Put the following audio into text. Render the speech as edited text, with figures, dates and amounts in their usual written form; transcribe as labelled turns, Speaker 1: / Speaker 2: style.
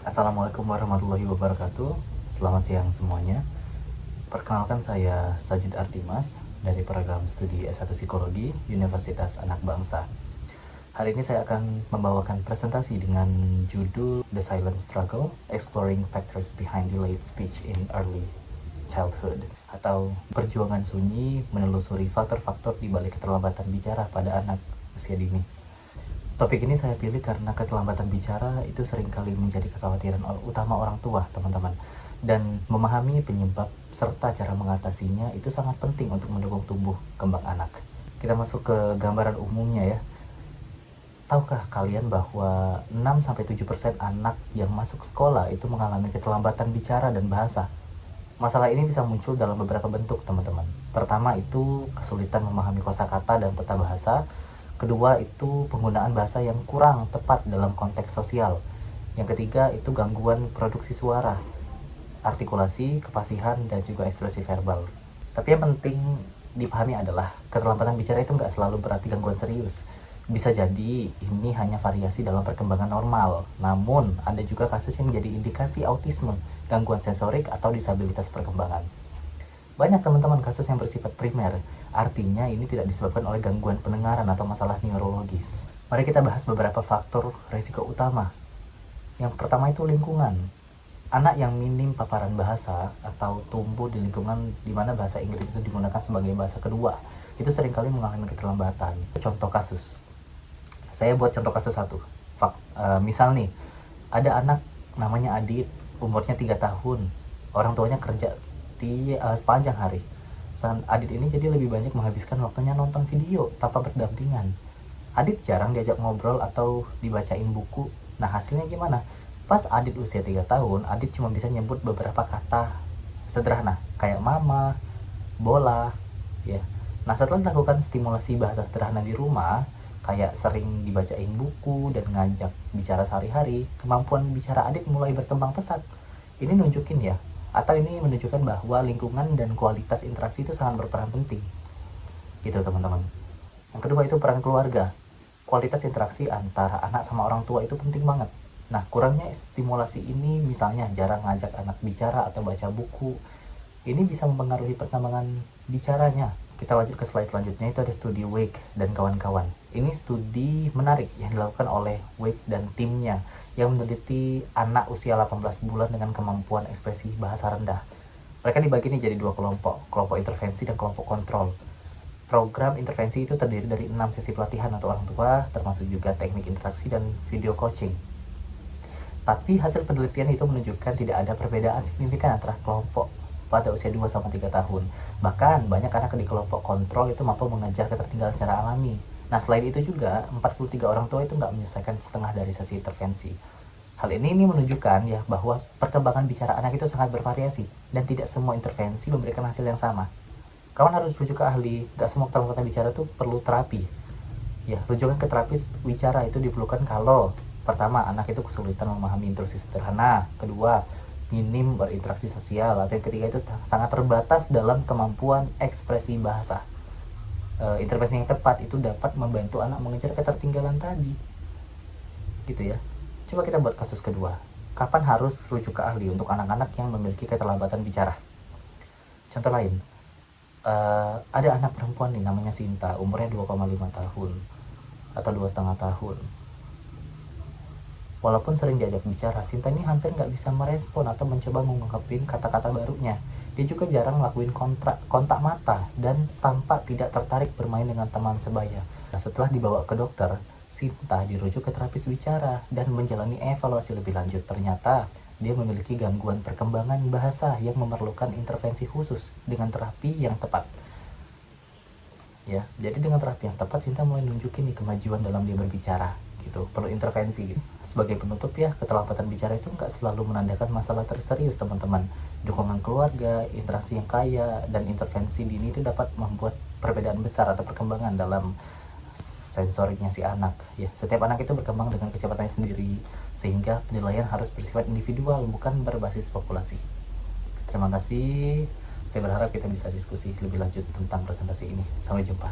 Speaker 1: Assalamualaikum warahmatullahi wabarakatuh. Selamat siang semuanya. Perkenalkan, saya Sajid Ardimas dari program studi S1 Psikologi Universitas Anak Bangsa. Hari ini saya akan membawakan presentasi dengan judul The Silent Struggle: Exploring Factors Behind Delayed Speech in Early Childhood, atau perjuangan sunyi menelusuri faktor-faktor di balik keterlambatan bicara pada anak usia dini. Topik ini saya pilih karena keterlambatan bicara itu seringkali menjadi kekhawatiran utama orang tua, teman-teman. Dan memahami penyebab serta cara mengatasinya itu sangat penting untuk mendukung tumbuh kembang anak. Kita masuk ke gambaran umumnya ya. Tahukah kalian bahwa 6-7% anak yang masuk sekolah itu mengalami keterlambatan bicara dan bahasa? Masalah ini bisa muncul dalam beberapa bentuk, teman-teman. Pertama itu kesulitan memahami kosakata dan tata bahasa. Kedua itu penggunaan bahasa yang kurang tepat dalam konteks sosial. Yang ketiga itu gangguan produksi suara, artikulasi, kefasihan, dan juga ekspresi verbal. Tapi yang penting dipahami adalah keterlambatan bicara itu nggak selalu berarti gangguan serius. Bisa jadi ini hanya variasi dalam perkembangan normal. Namun ada juga kasus yang menjadi indikasi autisme, gangguan sensorik, atau disabilitas perkembangan. Banyak teman-teman kasus yang bersifat primer, artinya ini tidak disebabkan oleh gangguan pendengaran atau masalah neurologis. Mari kita bahas beberapa faktor risiko utama. Yang pertama itu lingkungan. Anak yang minim paparan bahasa atau tumbuh di lingkungan di mana bahasa Inggris itu digunakan sebagai bahasa kedua, itu seringkali mengalami keterlambatan. Contoh kasus. Saya buat contoh kasus satu. Misal nih, ada anak namanya Adit, umurnya 3 tahun. Orang tuanya kerja di sepanjang hari. Adit ini jadi lebih banyak menghabiskan waktunya nonton video tanpa berdampingan. Adit jarang diajak ngobrol atau dibacain buku. Nah, hasilnya gimana? Pas Adit usia 3 tahun, Adit cuma bisa nyebut beberapa kata sederhana kayak mama, bola, ya. Nah, setelah dilakukan stimulasi bahasa sederhana di rumah, kayak sering dibacain buku dan ngajak bicara sehari-hari, kemampuan bicara Adit mulai berkembang pesat. Ini nunjukin ya, atau ini menunjukkan bahwa lingkungan dan kualitas interaksi itu sangat berperan penting, gitu teman-teman. Yang kedua itu peran keluarga. Kualitas interaksi antara anak sama orang tua itu penting banget. Nah, kurangnya stimulasi ini, misalnya jarang ngajak anak bicara atau baca buku, ini bisa mempengaruhi perkembangan bicaranya. Kita lanjut ke slide selanjutnya, itu ada studi Wake dan kawan-kawan. Ini studi menarik yang dilakukan oleh Wake dan timnya yang meneliti anak usia 18 bulan dengan kemampuan ekspresi bahasa rendah. Mereka dibagi nih jadi 2 kelompok, kelompok intervensi dan kelompok kontrol. Program intervensi itu terdiri dari 6 sesi pelatihan untuk orang tua, termasuk juga teknik interaksi dan video coaching. Tapi hasil penelitian itu menunjukkan tidak ada perbedaan signifikan antara kelompok pada usia 2-3 tahun. Bahkan banyak anak di kelompok kontrol itu mampu mengejar ketertinggalan secara alami. Nah, selain itu juga 43 orang tua itu nggak menyelesaikan setengah dari sesi intervensi. Hal ini menunjukkan ya bahwa perkembangan bicara anak itu sangat bervariasi dan tidak semua intervensi memberikan hasil yang sama. Kawan harus rujuk ke ahli, nggak semua keterlambatan bicara itu perlu terapi. Ya, rujukan ke terapis bicara itu diperlukan kalau pertama, anak itu kesulitan memahami instruksi sederhana. Kedua, minim berinteraksi sosial. Atau yang ketiga itu sangat terbatas dalam kemampuan ekspresi bahasa. Intervensi yang tepat itu dapat membantu anak mengejar ketertinggalan tadi, gitu ya. Coba kita buat kasus kedua. Kapan harus rujuk ke ahli untuk anak-anak yang memiliki keterlambatan bicara? Contoh lain, ada anak perempuan nih namanya Sinta, umurnya 2,5 tahun atau 2,5 tahun. Walaupun sering diajak bicara, Sinta ini hampir nggak bisa merespon atau mencoba mengungkapin kata-kata barunya. Dia juga jarang ngelakuin kontak mata dan tampak tidak tertarik bermain dengan teman sebaya. Nah, setelah dibawa ke dokter, Sinta dirujuk ke terapis bicara dan menjalani evaluasi lebih lanjut. Ternyata dia memiliki gangguan perkembangan bahasa yang memerlukan intervensi khusus dengan terapi yang tepat. Ya, jadi dengan terapi yang tepat, Sinta mulai nunjukin nih kemajuan dalam dia berbicara. Gitu, perlu intervensi gitu. Sebagai penutup ya, keterlambatan bicara itu nggak selalu menandakan masalah terserius, teman-teman. Dukungan keluarga, interaksi yang kaya, dan intervensi dini itu dapat membuat perbedaan besar atau perkembangan dalam sensoriknya si anak. Ya, setiap anak itu berkembang dengan kecepatannya sendiri, sehingga penilaian harus bersifat individual, bukan berbasis populasi. Terima kasih. Saya berharap kita bisa diskusi lebih lanjut tentang presentasi ini. Sampai jumpa.